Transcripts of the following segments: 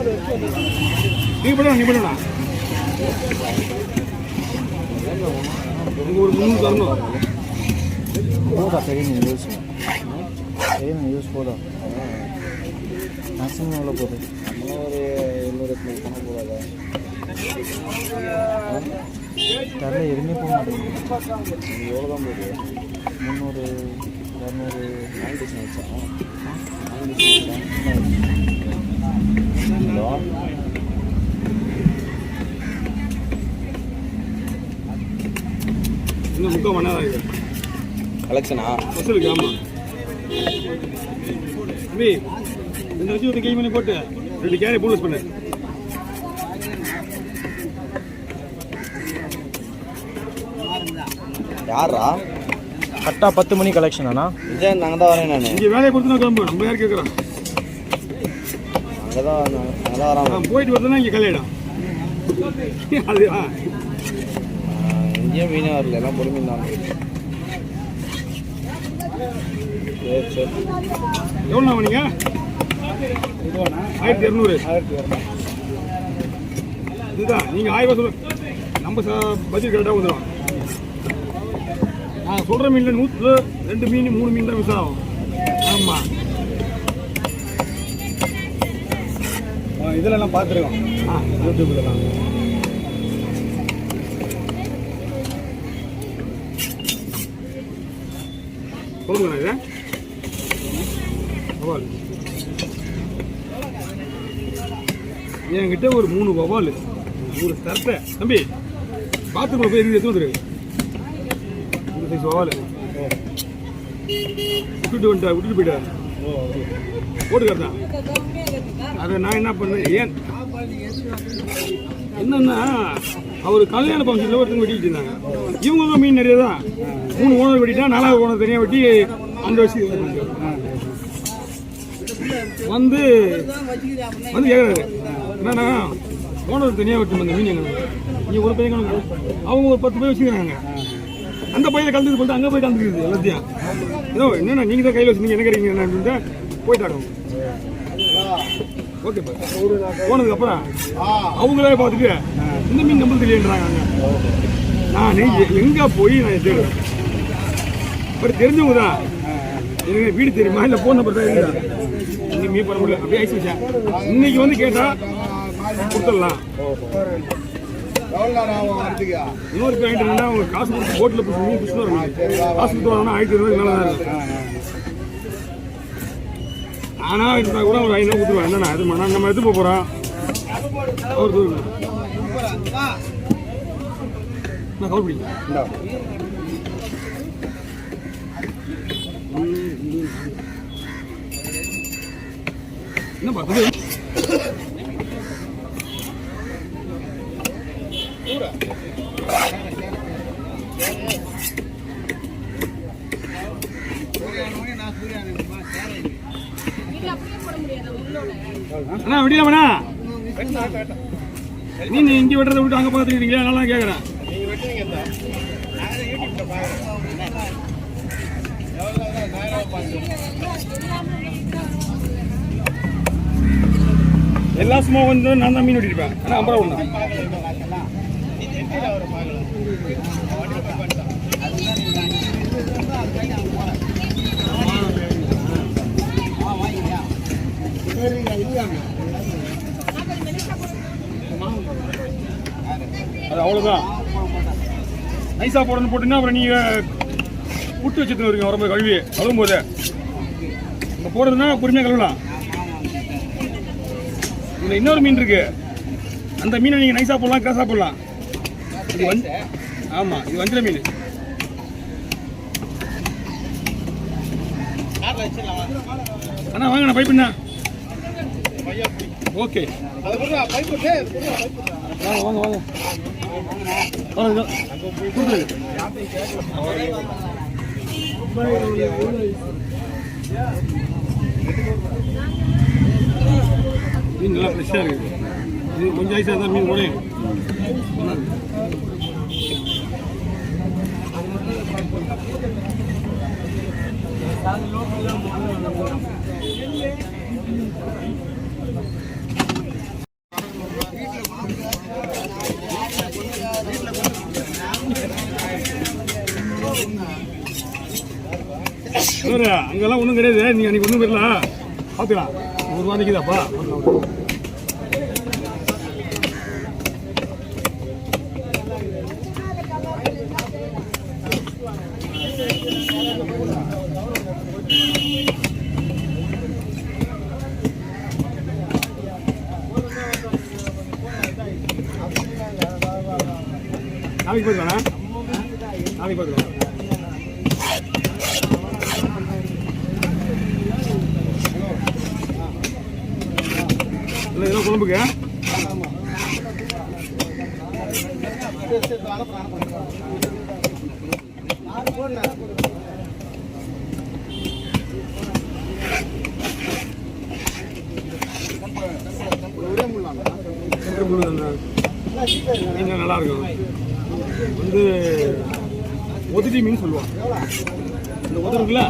நீ பண்ணுடா ஒரு 300 தரணும். போதா பெரிய யூஸ் போதா மேக்ஸிமம் எவ்வளோ போகுது? ஒரு 200 பணம் போதாதா? தரல எதுவுமே போக மாட்டேங்குது. எவ்வளோ தான் போகுது? 300 200 90 வச்சா இன்னும் 3 மணி நேரம் ஆகுது கலெக்ஷனா வசூலுக்கு. ஆமாம் தம்பி இந்த வச்சு ஒரு கை பண்ணி போட்டு 2 கேரி போலீஸ் பண்ணு. யாரா? கரெக்டாக 10 மணி கலெக்ஷன் அண்ணா. விஜய் நாங்கள் தான் வரேன். நான் இங்கே வேலையை கொடுத்து நான் கிளம்பு. நம்ம யார் கேட்குறோம்? அங்கே தான் வரான். போயிட்டு வரதுன்னா இங்கே கல்யாணம் அது இங்கேயும் மீனே வரல, எல்லாம் பொறுமை தான். சரி சரி. எவ்வளோண்ணா பண்ணீங்க? 1200. இதுதான் நீங்கள் 1000 சொல்லு. நம்ம பட்ஜெட் கரெக்டாக வந்துடும். நான் சொல்கிற மீனில் 102 மீன் 3 மீன் தான் மிஸ் ஆகும். ஆமாம் இதெல்லாம் பார்த்துருக்கோம். யூடியூப்லாம் சொல்லுங்கண்ணா. இதை வவால் என்கிட்ட ஒரு 3 வவால், ஒரு தரத்தை தம்பி பாத்ரூமில் போய் எதுவும் எடுத்து வந்துருக்கு. இந்த சைஸ் வவால் விட்டுட்டு போயிட்டார். போட்டுக்காரதான். அதை நான் என்ன பண்ணேன், ஏன் என்னன்னா அவர் கல்யாண ஃபங்க்ஷனில் ஒருத்தங்க வெட்டிக்கிட்டு இருந்தாங்க. இவங்களும் மீன் நிறைய தான். 3 ஓனர் வெட்டிட்டா 4வது ஓனர் தனியாக வெட்டி அந்த வச்சு வந்து கேட்குறாரு, என்னன்னா ஓனர் தனியாக வெட்டும் அந்த மீன் எங்களுக்கு நீங்கள் ஒரு பையன் அவங்க ஒரு 10 பேர் வச்சுக்கிறாங்க. அந்த பையனை கலந்துட்டு போட்டு அங்கே போய் கலந்துக்குது எல்லாத்தையும். ஏதோ என்னென்னா நீங்கள் தான் கையில் வச்சுருந்தீங்க என்ன கிடைக்கிறீங்க என்னன்னு போயிட்டாங்க. ஓகேப்பா. போனதுக்கப்புறம் அவங்களே பார்த்துட்டு இந்த மீன் நம்மளுக்கு இல்லைன்றாங்க. நான் எங்கே போய் நான் தேடுவேன். பட் தெரிஞ்சவங்க தான். எனக்கு வீடு தெரியுமா இல்லை ஃபோன் நம்பர் தான் இருந்தா இங்கே மீன் பண்ண முடியல. அப்படியே ஐஸ் வச்சேன். இன்னைக்கு வந்து கேட்டால் கொடுத்துடலாம். இன்னொரு பாயிண்ட் என்னன்னா அவங்க காசு கொடுத்து போட்டில் பிடிச்சி மீன் பிடிச்சி வரணும். காசு கொடுத்து வரணும்னா 1200 மேலே தான் இருக்கு. ஆனால் இருந்தால் கூட ஒரு 500 கொடுத்துருவேன். என்னண்ணா இது நம்ம எடுத்து போகிறோம். அவர் தூரம் நான் கவர் பிடிக்கும். என்ன பார்த்தது அண்ணா விடியலாமண்ணா. நீங்க இங்கே வெட்டுறதை விட்டு அங்கே பார்த்துருக்கீங்களா? நல்லா கேட்குறேன். எல்லா சும்மா வந்து நான் தான் மீன் வெட்டிருப்பேன். ஆனால் 50 ரூபா ஒன்று. அது அவ்வளோதான். நைஸாக போடணும் போட்டுன்னா அப்புறம் நீங்கள் புட்டு வச்சுட்டு வருவீங்க. ரொம்ப கழுவி கழுவும் போது இப்போ போடுறதுன்னா பொறுமையாக கழுவலாம். இதில் இன்னொரு மீன் இருக்கு. அந்த மீனை நீங்கள் நைஸாக போடலாம், கிராஸாக போடலாம். இது ஆமாம், இது வஞ்சிர மீன். அண்ணா வாங்கண்ணா பைப்புண்ணா. ஓகே வாங்க வாங்க வாங்க. மீன் நல்லா ஃப்ரெஷ்ஷாக இருக்குது. இது கொஞ்சம் ஐஸாக தான் மீன் உடையும். அங்கெல்லாம் ஒன்றும் கிடையாது. நீ அன்னைக்கு ஒன்றும் வரல பார்த்துக்கலாம். ஒரு ரூபா நிற்குதாப்பா. நாளைக்கு பார்த்துக்கலாம். நாளைக்கு பார்த்துக்கலாம். இல்லை இதெல்லாம் குழம்புக்கு மீன் நல்லா இருக்கும். வந்து ஒதுட்டி மீன் சொல்லுவாங்க. இந்த ஒது இருக்குல்ல,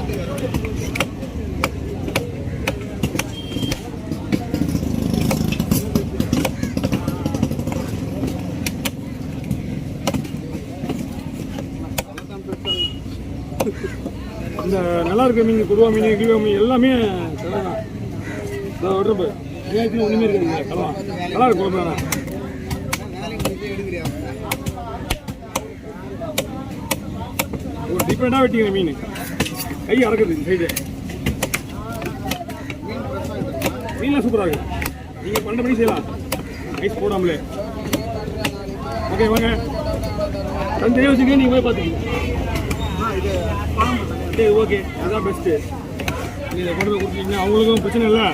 இந்த நல்லா இருக்க மீன், கொடுவா மீன், கிழிவா மீன் எல்லாமே உடம்பு ஒன்றுமே இருக்குதுங்க. நல்லா இருக்கு குழம்பு. தானே ஒரு டிஃப்ரெண்டாக வெட்டிக்கிற மீன், கை அறக்குது இந்த சைடு. மீன்லாம் சூப்பராக இருக்குது. நீங்கள் 12 மணிக்கு செய்யலாம் ஐஸ் போடாமலே. ஓகே வாங்க, தந்தையே வச்சுக்க. நீங்கள் போய் பார்த்துக்கீங்க. சரி ஓகே, அதுதான் பெஸ்ட்டு. நீங்கள் கொண்டு போய் கொடுத்தீங்கன்னா அவங்களுக்கும் பிரச்சனை இல்லை.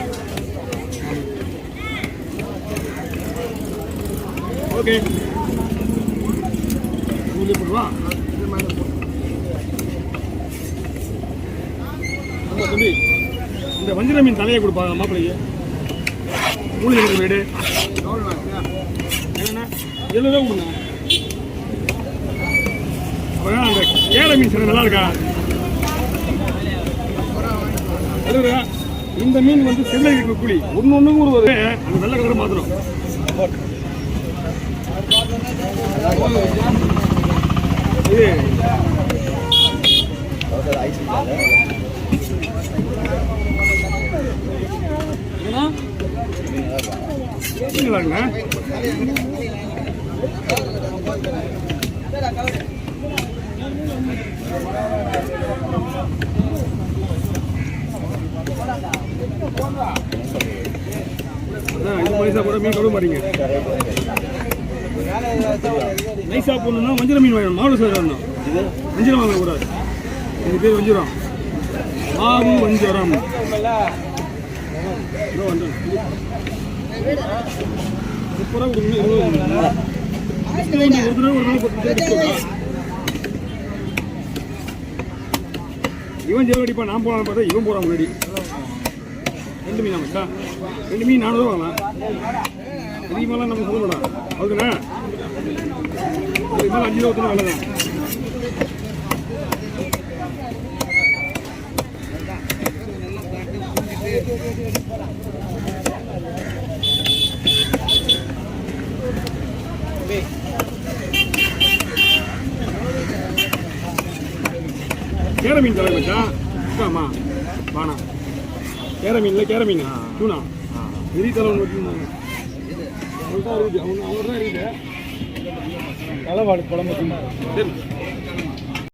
ஓகே போடுவா. தம்பி இந்த வஞ்சிர மீன் தலையை கொடுப்பாங்க மாப்பிள்ளைக்கு. மூலிகை வீடு என்னென்ன 7 ரூபா கொடுங்க. அப்புறம் அந்த கேரை மீன் சில நல்லா இருக்கா? இந்த மீன் வந்து செல்லை கூலி ஒன்று ஒரு அந்த வெள்ளை கலர் மாத்திரம். இது பைசா கூட மீன் கழுவ மாட்டீங்க. நைஸா போடணும்னா வஞ்சிர மீன் வாங்கணும். மாவு சார் வரணும். வஞ்சிரம் வாங்கக்கூடாது. இது பேர் வஞ்சிரம். மாவு வஞ்சிரம். இவன் ஜெயவடிப்பா நான் போகலான்னு பார்த்தா இவன் போகிறான் முன்னாடி. 2 மீன் ஆமாச்சா? 2 மீன் 400 ரூபா வாங்கலாம். அதிகமாகலாம் நம்ம சொல்ல மாட்டோம். அதுக்குண்ணா அதுக்கு மேலே 5 ரூபா வேலை தான். கேர மீன் தலை வச்சா ஆமா வானா. கேர மீன்ல கேர மீன் டூனா பெரிய தலை ஒன்று வச்சுருந்தாங்க. அவங்கள்தான் இருக்குது. அவங்க தான் இருக்குது. தலைவாடு குழம்பு. சரி